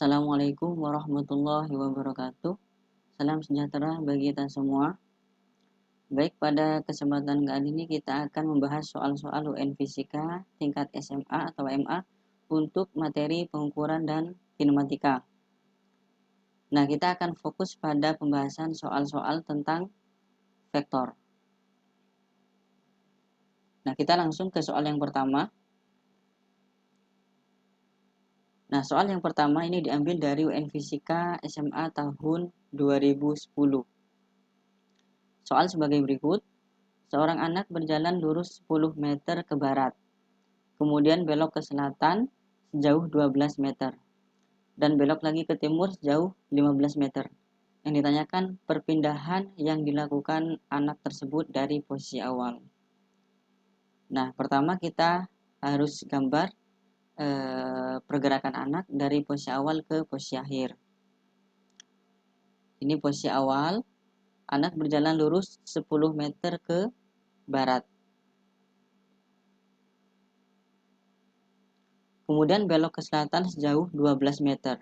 Assalamualaikum warahmatullahi wabarakatuh. Salam sejahtera bagi kita semua. Baik, pada kesempatan kali ini kita akan membahas soal-soal UN Fisika tingkat SMA atau MA untuk materi pengukuran dan kinematika. Nah, kita akan fokus pada pembahasan soal-soal tentang vektor. Nah, kita langsung ke soal yang pertama. Nah, soal yang pertama ini diambil dari UN Fisika SMA tahun 2010. Soal sebagai berikut. Seorang anak berjalan lurus 10 meter ke barat, kemudian belok ke selatan sejauh 12 meter, dan belok lagi ke timur sejauh 15 meter. Yang ditanyakan perpindahan yang dilakukan anak tersebut dari posisi awal. Nah, pertama kita harus gambar pergerakan anak dari posisi awal ke posisi akhir. Ini posisi awal, anak berjalan lurus 10 meter ke barat. Kemudian belok ke selatan sejauh 12 meter.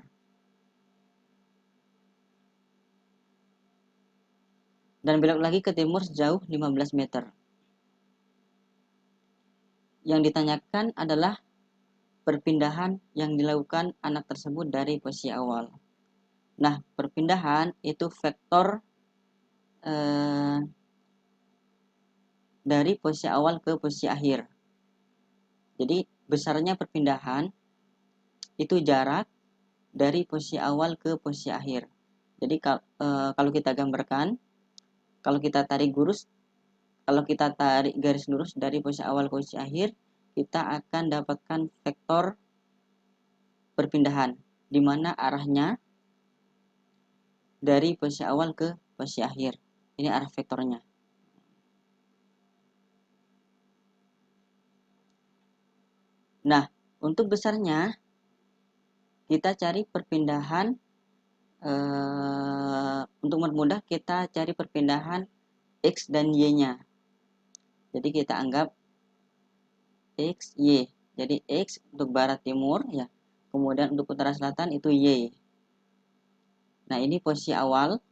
Dan belok lagi ke timur sejauh 15 meter. Yang ditanyakan adalah perpindahan yang dilakukan anak tersebut dari posisi awal. Nah, perpindahan itu vektor dari posisi awal ke posisi akhir. Jadi, besarnya perpindahan itu jarak dari posisi awal ke posisi akhir. Jadi, kalau kita gambarkan, kalau kita tarik garis lurus dari posisi awal ke posisi akhir, kita akan dapatkan vektor perpindahan, di mana arahnya dari posisi awal ke posisi akhir. Ini arah vektornya. Nah, untuk besarnya, kita cari perpindahan, untuk mempermudah kita cari perpindahan X dan Y-nya. Jadi kita anggap X, Y. Jadi X untuk barat timur, ya. Kemudian untuk utara selatan itu Y. Nah, ini posisi awal,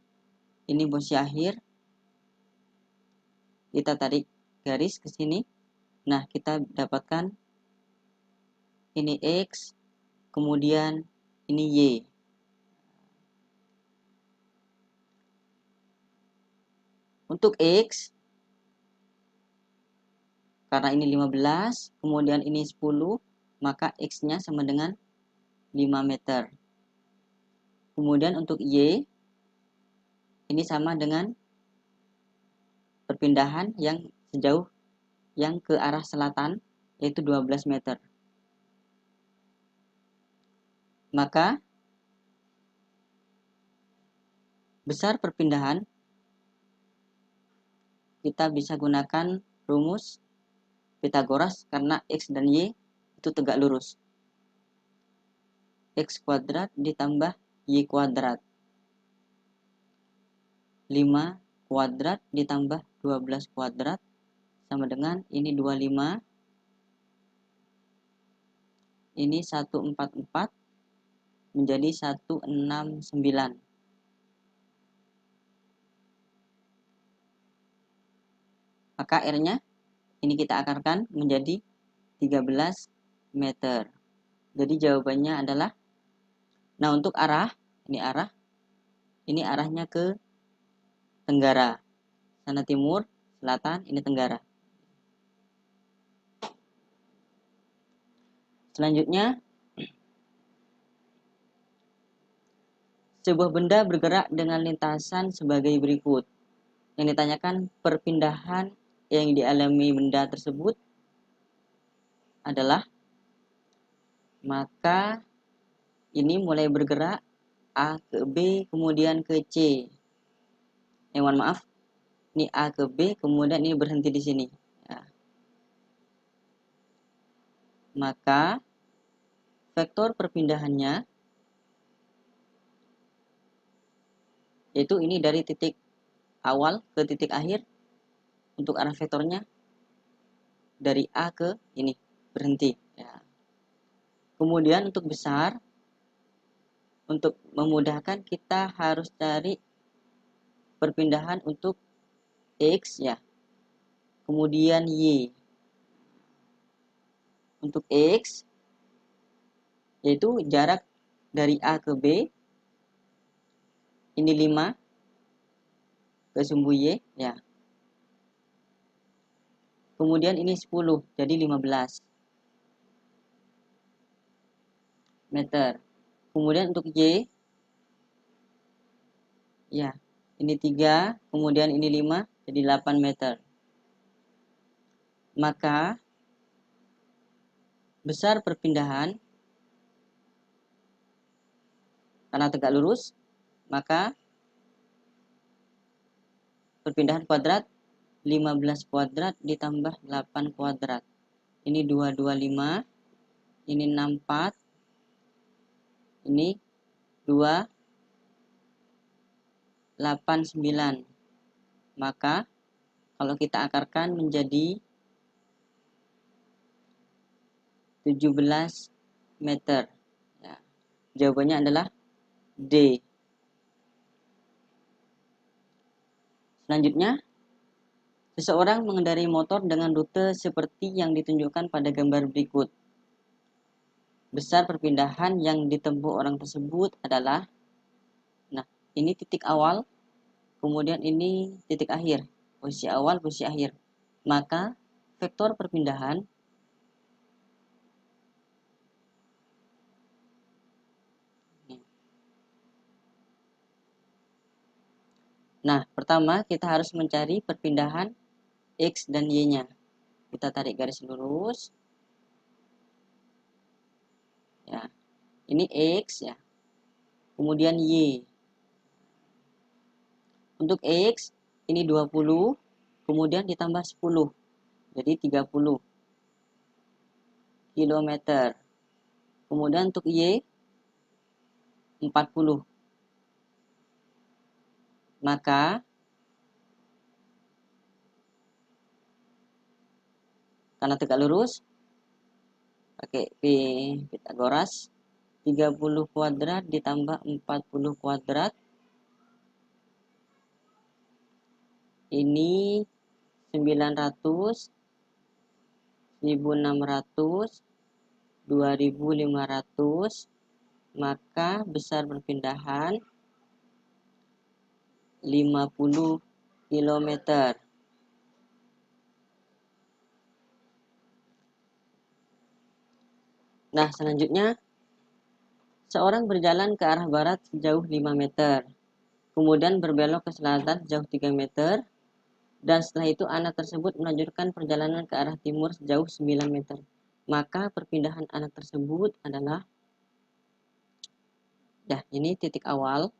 ini posisi akhir. Kita tarik garis ke sini. Nah, kita dapatkan ini X, kemudian ini Y. Untuk X, karena ini 15, kemudian ini 10, maka X-nya sama dengan 5 meter. Kemudian untuk Y, ini sama dengan perpindahan yang sejauh yang ke arah selatan, yaitu 12 meter. Maka besar perpindahan kita bisa gunakan rumus Pitagoras karena X dan Y itu tegak lurus. X kuadrat ditambah Y kuadrat. 5 kuadrat ditambah 12 kuadrat sama dengan ini 25. Ini 144 menjadi 169. Maka R-nya ini kita akarkan menjadi 13 meter. Jadi jawabannya adalah, nah untuk arah, ini arahnya ke tenggara. Sana timur, selatan, ini tenggara. Selanjutnya, sebuah benda bergerak dengan lintasan sebagai berikut. Yang ditanyakan perpindahan yang dialami benda tersebut adalah, maka ini mulai bergerak A ke B kemudian ke C. Mohon maaf, ini A ke B kemudian ini berhenti di sini. Ya. Maka vektor perpindahannya yaitu ini dari titik awal ke titik akhir. Untuk arah vektornya dari A ke ini berhenti. Ya. Kemudian untuk besar, untuk memudahkan kita harus cari perpindahan untuk X ya, kemudian Y. Untuk X yaitu jarak dari A ke B, ini 5 ke sumbu Y ya. Kemudian ini 10, jadi 15 meter. Kemudian untuk Y ya, ini 3, kemudian ini 5, jadi 8 meter. Maka besar perpindahan karena tegak lurus, maka perpindahan kuadrat 15 kuadrat ditambah 8 kuadrat. Ini 225, ini 64, ini 289. Maka kalau kita akarkan menjadi 17 meter. Ya, jawabannya adalah D. Selanjutnya, seseorang mengendarai motor dengan rute seperti yang ditunjukkan pada gambar berikut. Besar perpindahan yang ditempuh orang tersebut adalah, nah, ini titik awal, kemudian ini titik akhir, posisi awal, posisi akhir. Maka vektor perpindahan nah, pertama kita harus mencari perpindahan X dan Y-nya. Kita tarik garis lurus. Ya, ini X ya. Kemudian Y. Untuk X ini 20, kemudian ditambah 10. Jadi 30 kilometer. Kemudian untuk Y 40. Maka karena tegak lurus pakai Pythagoras, 30 kuadrat ditambah 40 kuadrat ini 900, 1600, 2500. Maka besar perpindahan 50 km. Nah, selanjutnya seorang berjalan ke arah barat sejauh 5 meter, kemudian berbelok ke selatan sejauh 3 meter, dan setelah itu anak tersebut melanjutkan perjalanan ke arah timur sejauh 9 meter. Maka perpindahan anak tersebut adalah, ya, ini titik awal,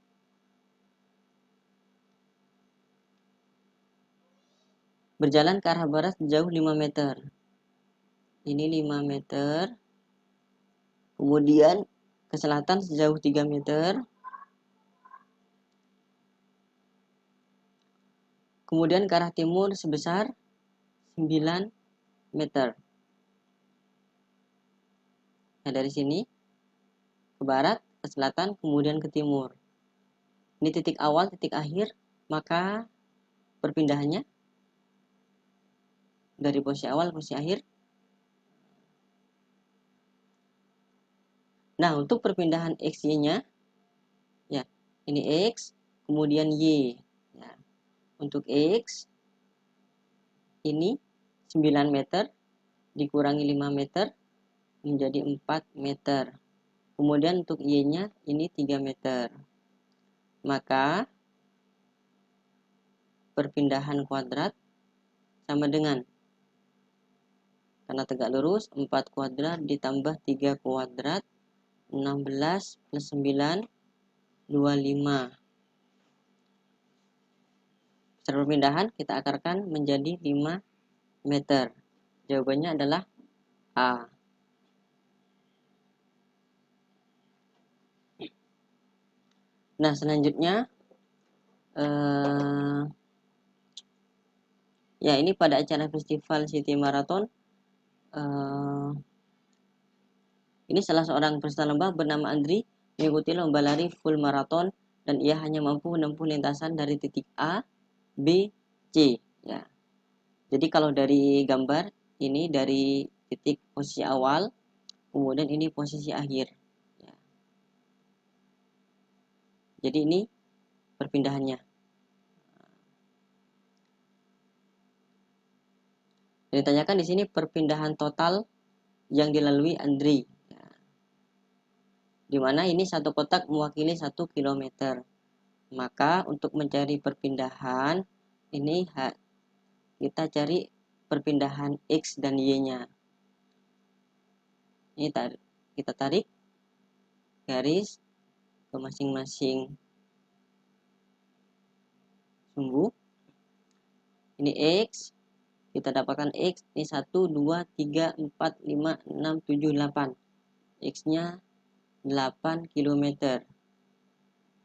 berjalan ke arah barat sejauh 5 meter. Ini 5 meter. Kemudian ke selatan sejauh 3 meter. Kemudian ke arah timur sebesar 9 meter. Nah, dari sini ke barat, ke selatan, kemudian ke timur. Ini titik awal, titik akhir, maka perpindahannya dari posisi awal ke posisi akhir. Nah, untuk perpindahan X, Y-nya, ya, ini X, kemudian Y. Ya. Untuk X, ini 9 meter, dikurangi 5 meter, menjadi 4 meter. Kemudian untuk Y-nya, ini 3 meter. Maka, perpindahan kuadrat sama dengan, karena tegak lurus, 4 kuadrat ditambah 3 kuadrat, 16 plus 9, 25. Besar perpindahan kita akarkan menjadi 5 meter. Jawabannya adalah A. Nah, selanjutnya ya, ini pada acara festival City Marathon, ini salah seorang peserta lomba bernama Andri mengikuti lomba lari full maraton dan ia hanya mampu menempuh lintasan dari titik A, B, C. Ya. Jadi kalau dari gambar ini dari titik posisi awal, kemudian ini posisi akhir. Ya. Jadi ini perpindahannya. Dan ditanyakan di sini perpindahan total yang dilalui Andri. Ya. Di mana ini satu kotak mewakili 1 km. Maka untuk mencari perpindahan ini kita cari perpindahan X dan Y-nya. Ini kita tarik garis ke masing-masing sumbu. Ini X, kita dapatkan X ini 1, 2, 3, 4, 5, 6, 7, 8. X-nya 8 km.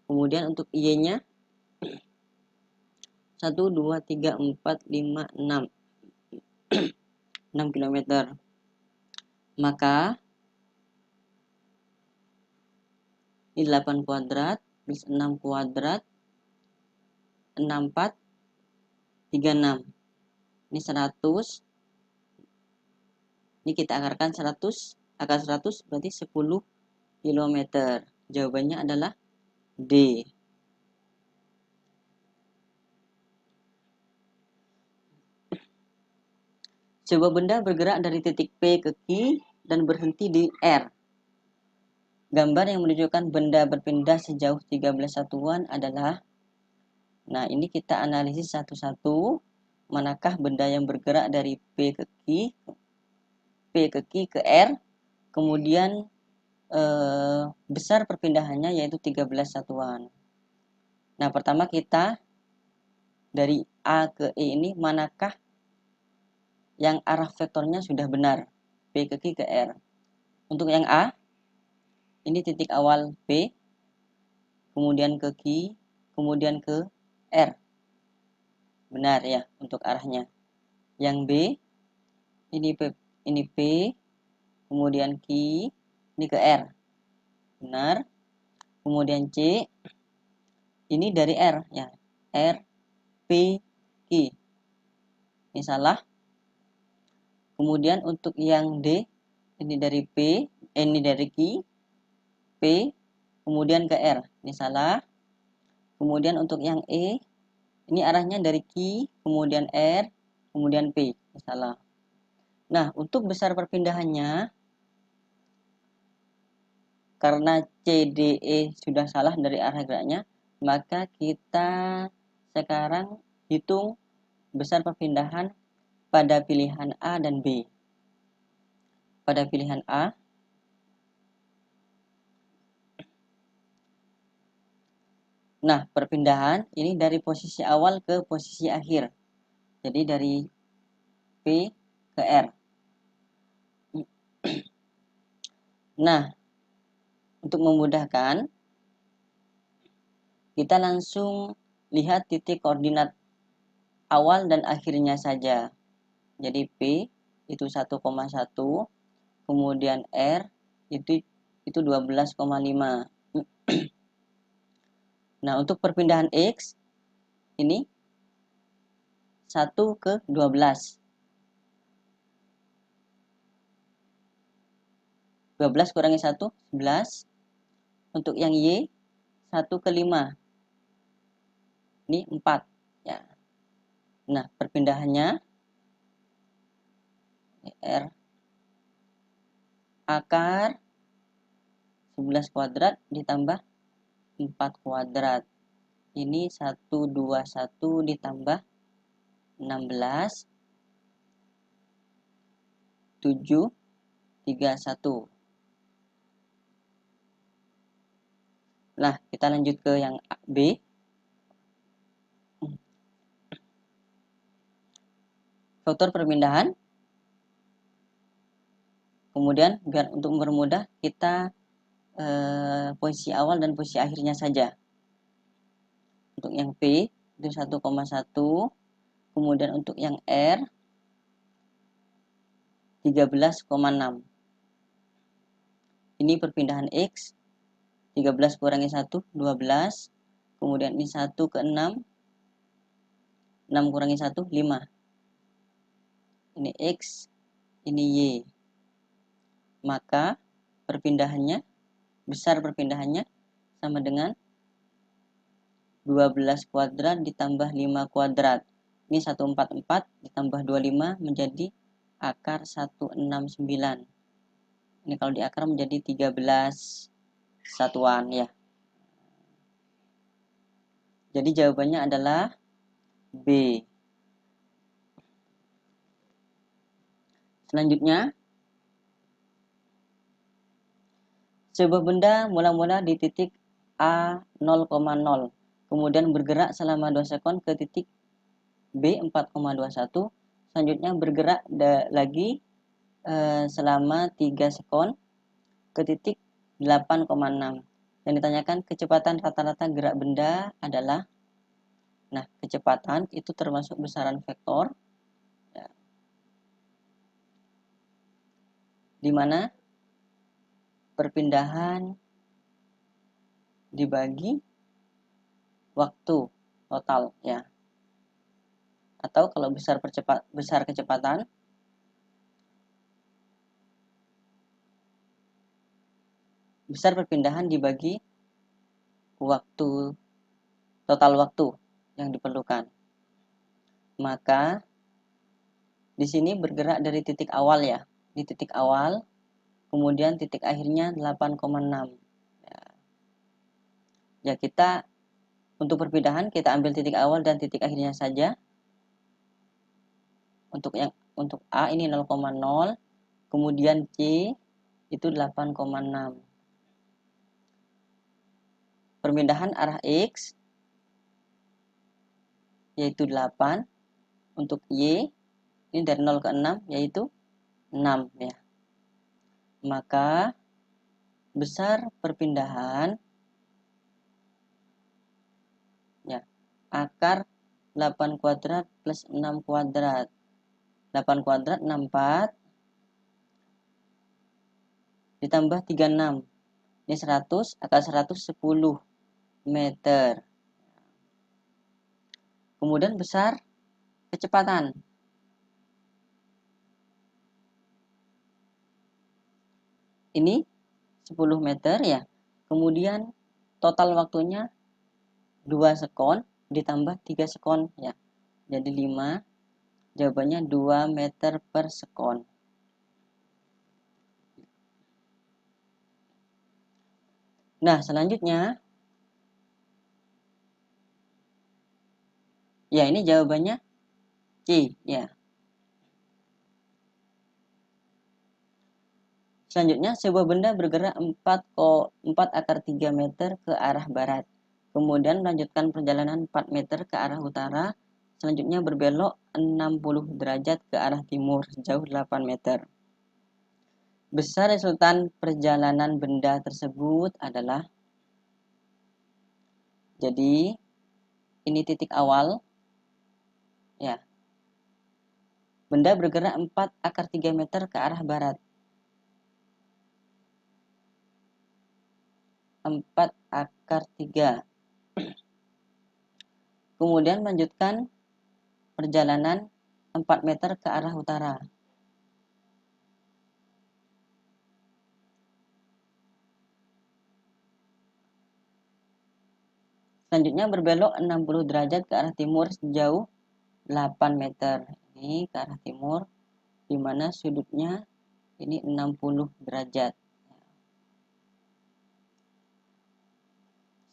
Kemudian untuk Y-nya 1, 2, 3, 4, 5, 6. 6 km. Maka ini 8 kuadrat plus 6 kuadrat 64 36. Ini 100. Ini kita akarkan 100. Akar 100 berarti 10 km. Jawabannya adalah D. Sebuah benda bergerak dari titik P ke Q dan berhenti di R. Gambar yang menunjukkan benda berpindah sejauh 13 satuan adalah, nah ini kita analisis satu-satu, manakah benda yang bergerak dari P ke Q ke R, kemudian besar perpindahannya yaitu 13 satuan. Nah pertama kita dari A ke E ini manakah yang arah vektornya sudah benar, P ke Q ke R. Untuk yang A, ini titik awal P, kemudian ke Q, kemudian ke R. Benar ya untuk arahnya. Yang B, ini P, kemudian Q, ini ke R. Benar. Kemudian C, ini dari R ya. R, P, Q. Ini salah. Kemudian untuk yang D, ini dari P, ini dari Q, P, kemudian ke R. Ini salah. Kemudian untuk yang E, ini arahnya dari Q, kemudian R, kemudian P. Ini salah. Nah, untuk besar perpindahannya, karena CDE sudah salah dari arah geraknya, maka kita sekarang hitung besar perpindahan pada pilihan A dan B. Pada pilihan A, nah perpindahan ini dari posisi awal ke posisi akhir. Jadi dari P ke R. Nah, untuk memudahkan, kita langsung lihat titik koordinat awal dan akhirnya saja. Jadi P itu 1,1, kemudian R itu 12,5. Nah, untuk perpindahan X ini 1 ke 12. 12 kurangi 1, 11. Untuk yang Y 1 ke 5. Ini 4 ya. Nah, perpindahannya R akar 11 kuadrat ditambah 4 kuadrat. Ini 121 ditambah 16, 7, 31. Nah, kita lanjut ke yang B. Faktor perpindahan. Kemudian biar untuk mempermudah kita posisi awal dan posisi akhirnya saja. Untuk yang P itu 1,1, kemudian untuk yang R 13,6. Ini perpindahan X, 13 kurangi 1, 12. Kemudian ini 1 ke 6. 6 kurangi 1, 5. Ini X, ini Y. Maka perpindahannya, besar perpindahannya sama dengan 12 kuadrat ditambah 5 kuadrat. Ini 144 ditambah 25 menjadi akar 169. Ini kalau diakar menjadi 13 satuan ya. Jadi jawabannya adalah B. Selanjutnya, sebuah benda mula-mula di titik A 0,0, kemudian bergerak selama 2 sekon ke titik B 4,21, selanjutnya bergerak lagi selama 3 sekon ke titik 8,6. Yang ditanyakan kecepatan rata-rata gerak benda adalah, nah kecepatan itu termasuk besaran vektor, ya, di mana perpindahan dibagi waktu total ya. Atau kalau besar kecepatan besar perpindahan dibagi waktu, total waktu yang diperlukan. Maka di sini bergerak dari titik awal ya. Di titik awal, kemudian titik akhirnya 8,6. Ya, kita untuk perpindahan kita ambil titik awal dan titik akhirnya saja. Untuk A ini 0,0, kemudian C itu 8,6. Perpindahan arah X yaitu 8, untuk Y ini dari 0 ke 6 yaitu 6 ya. Maka besar perpindahan ya, akar 8 kuadrat plus 6 kuadrat. 8 kuadrat 64 ditambah 36. Ini 100, akar 110 meter. Kemudian besar kecepatan. Ini 10 meter ya. Kemudian total waktunya 2 sekon ditambah 3 sekon ya. Jadi 5. Jawabannya 2 meter per sekon. Nah, selanjutnya ya, ini jawabannya C ya. Selanjutnya, sebuah benda bergerak 4 akar 3 meter ke arah barat. Kemudian melanjutkan perjalanan 4 meter ke arah utara. Selanjutnya berbelok 60 derajat ke arah timur sejauh 8 meter. Besar resultan perjalanan benda tersebut adalah, jadi ini titik awal ya. Benda bergerak 4 akar 3 meter ke arah barat. 4 akar 3. Kemudian melanjutkan perjalanan 4 meter ke arah utara. Selanjutnya berbelok 60 derajat ke arah timur sejauh 8 meter. Ini ke arah timur, di mana sudutnya ini 60 derajat.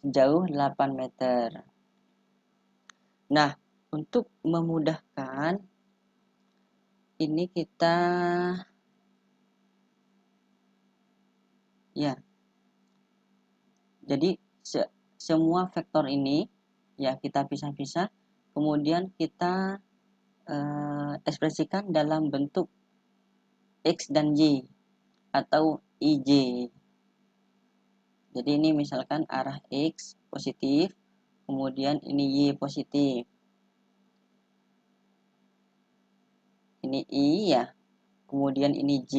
Sejauh 8 meter. Nah, untuk memudahkan, ini kita ya. Jadi semua vektor ini ya kita pisah-pisah, kemudian kita ekspresikan dalam bentuk X dan Y atau IJ. Jadi ini misalkan arah X positif, kemudian ini Y positif. Ini I ya, kemudian ini J.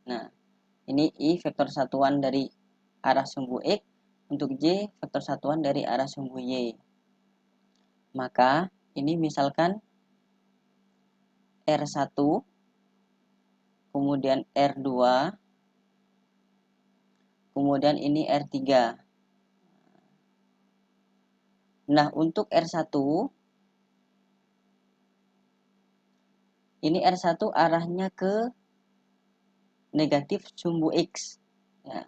Nah, Ini I vektor satuan dari arah sumbu X, untuk J vektor satuan dari arah sumbu Y. Maka ini misalkan R1, kemudian R2, kemudian ini R3. Nah, untuk R1, ini R1 arahnya ke negatif sumbu X. Ya.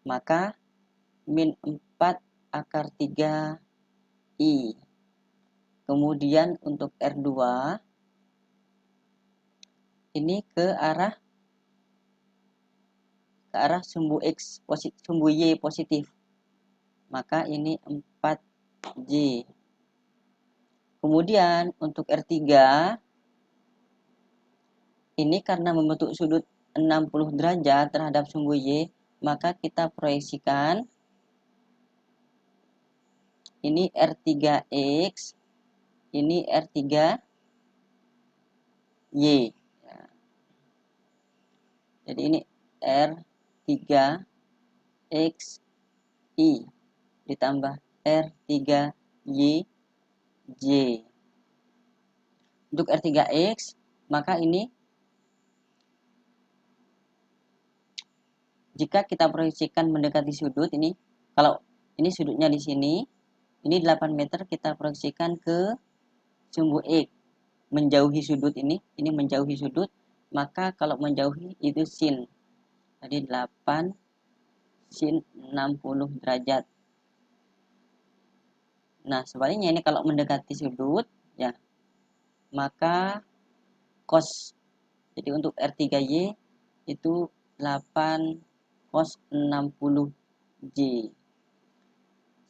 Maka min 4 akar 3 I. Kemudian untuk R2, ini ke arah sumbu X, sumbu Y positif. Maka ini 4J. Kemudian untuk R3, ini karena membentuk sudut 60 derajat terhadap sumbu Y, maka kita proyeksikan ini R3X, ini R3Y. Jadi ini R3XI ditambah R3YJ. Untuk R3X, maka ini jika kita proyeksikan mendekati sudut ini, kalau ini sudutnya di sini, ini 8 meter kita proyeksikan ke sumbu X, menjauhi sudut ini menjauhi sudut, maka kalau menjauhi itu sin. Jadi 8 sin 60 derajat. Nah, sebaliknya ini kalau mendekati sudut, ya, maka cos. Jadi untuk R3Y itu 8 cos 60J.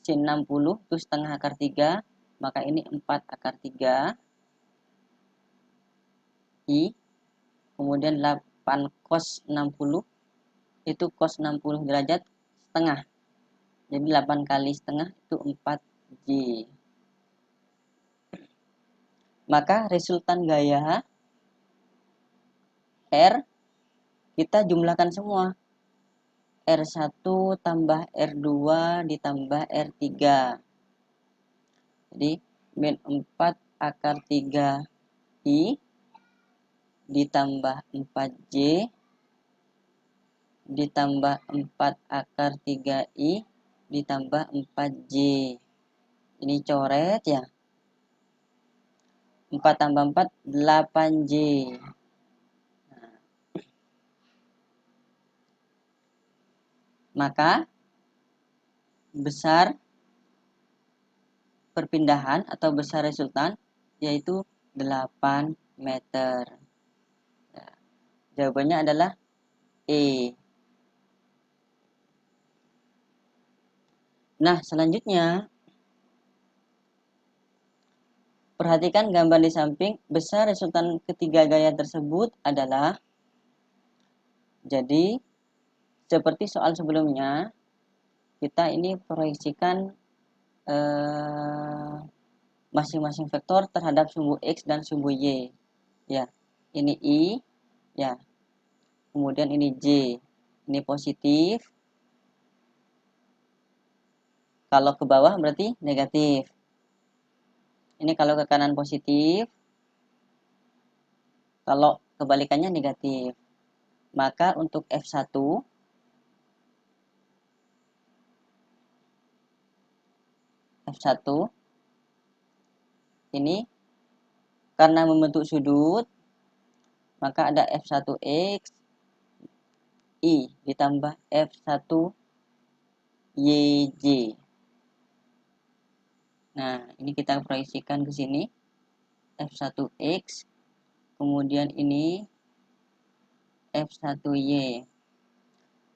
Sin 60 itu setengah akar 3, maka ini 4 akar 3 I. Kemudian 8 cos 60 itu cos 60 derajat setengah. Jadi 8 kali setengah itu 4J. Maka resultan gaya R kita jumlahkan semua. R1 tambah R2 ditambah R3. Jadi min 4 akar 3 I ditambah 4J ditambah 4 akar 3 I ditambah 4J. Ini coret ya. 4 tambah 4, 8J. Maka besar perpindahan atau besar resultan yaitu 8 meter. Ya, jawabannya adalah E. Nah, selanjutnya perhatikan gambar di samping. Besar resultan ketiga gaya tersebut adalah, jadi seperti soal sebelumnya, kita ini proyeksikan masing-masing vektor terhadap sumbu X dan sumbu Y. Ya, ini I, ya. Kemudian ini J. Ini positif. Kalau ke bawah berarti negatif. Ini kalau ke kanan positif. Kalau kebalikannya negatif. Maka untuk F1 ini karena membentuk sudut, maka ada F1X I ditambah F1YJ. Nah, ini kita proyeksikan ke sini. F1X, kemudian ini F1Y.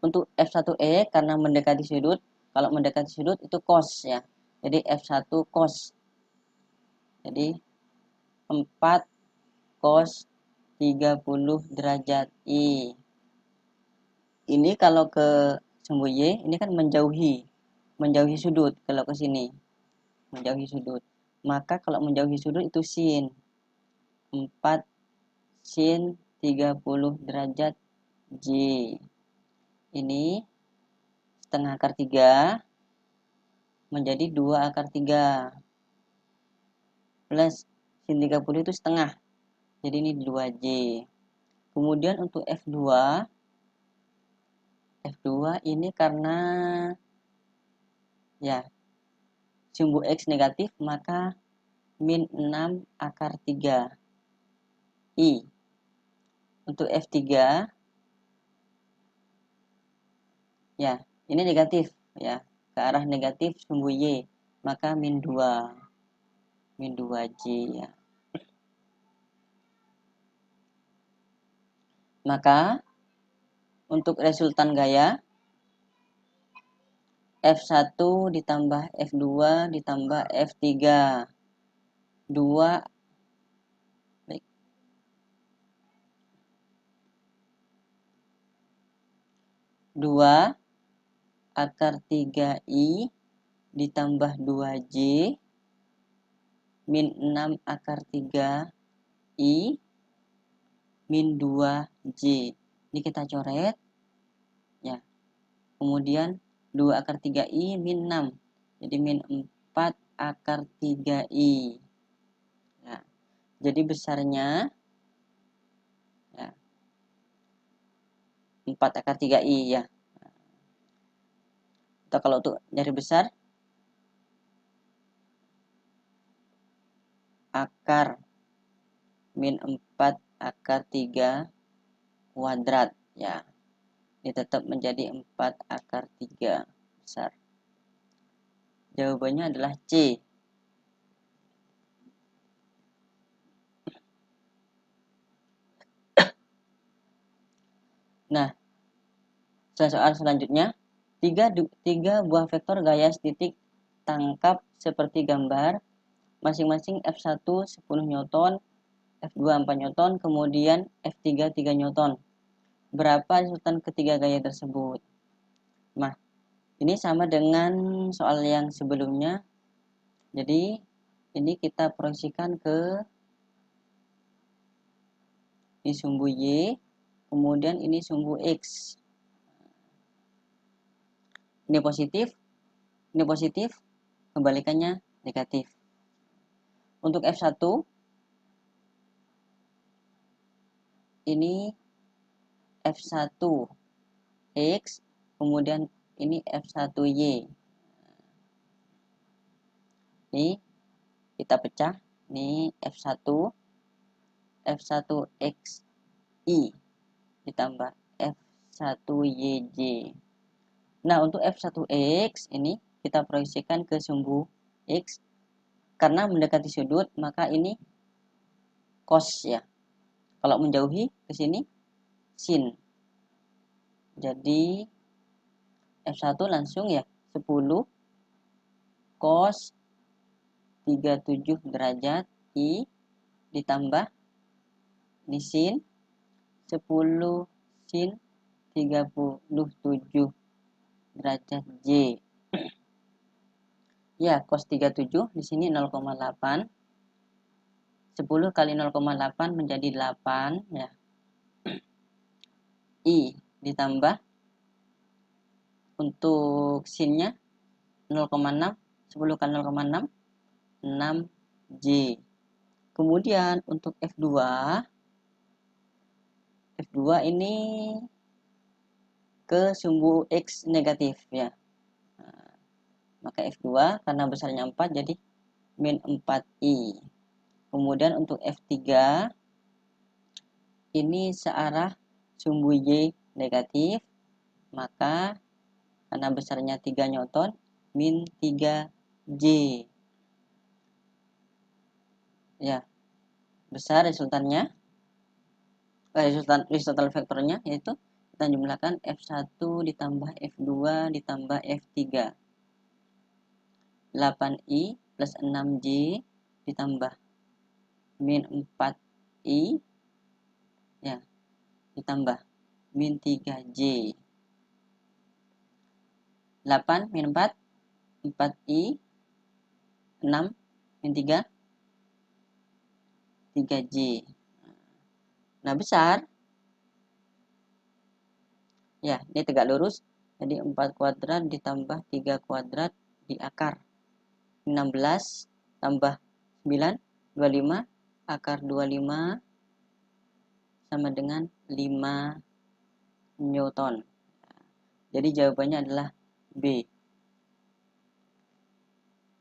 Untuk F1E karena mendekati sudut, kalau mendekati sudut itu cos ya. Jadi F1 cos. Jadi 4 cos 30 derajat I. Ini kalau ke sumbu Y, ini kan menjauhi sudut kalau ke sini. Menjauhi sudut. Maka kalau menjauhi sudut itu sin. 4 sin 30 derajat J. Ini setengah akar 3 menjadi 2 akar 3 plus sin 30 itu setengah. Jadi ini 2J. Kemudian untuk F2 ini karena ya sumbu X negatif, maka min 6 akar 3 I. Untuk F3 ya ini negatif ya, ke arah negatif sumbu Y, maka min 2J ya. Maka untuk resultan gaya F1 ditambah F2 ditambah F3 2 akar 3I ditambah 2J min 6 akar 3I min 2J. Ini kita coret ya. Kemudian 2 akar 3I min 6. Jadi min 4 akar 3I. Ya. Jadi besarnya ya, 4 akar 3I ya. Atau kalau untuk nyari besar akar min 4 akar 3 kuadrat ya. Ini tetap menjadi 4 akar 3 besar. Jawabannya adalah C. Nah, soal selanjutnya, 3 buah vektor gaya titik tangkap seperti gambar, masing-masing F1 10 Newton, F2 4 Newton, kemudian F3 3 Newton. Berapa resultan ketiga gaya tersebut? Nah, ini sama dengan soal yang sebelumnya. Jadi, ini kita proyeksikan ke ini sumbu Y, kemudian ini sumbu X. Ini positif, kebalikannya negatif. Untuk F1, ini F1X, kemudian ini F1Y. Ini kita pecah, ini F1, F1XI ditambah F1YJ. Nah, untuk F1X ini kita proyeksikan ke sumbu X. Karena mendekati sudut, maka ini cos ya. Kalau menjauhi ke sini sin. Jadi F1 langsung ya 10 cos 37 derajat I ditambah ini sin 10 sin 37 derajat J. Ya, cos 37 di sini 0,8. 10 kali 0,8 menjadi 8 ya. I ditambah untuk sinnya 0,6, 10 kali 0,6 6J. Kemudian untuk F2 ini ke sumbu X negatif ya. Nah, maka F2 karena besarnya 4 jadi min 4I. Kemudian untuk F3 ini searah sumbu Y negatif, maka karena besarnya 3 Newton min 3J. Ya, besar resultannya. Resultan vektornya yaitu kita jumlahkan F1 ditambah F2 ditambah F3. 8I plus 6J ditambah min 4I ya, ditambah min 3J. 8 min 4 4I 6 min 3 3J. Nah, besar Ya, ini tegak lurus. Jadi 4 kuadrat ditambah 3 kuadrat di akar 16 tambah 9, 25. Akar 25 sama dengan 5 Newton. Jadi jawabannya adalah B.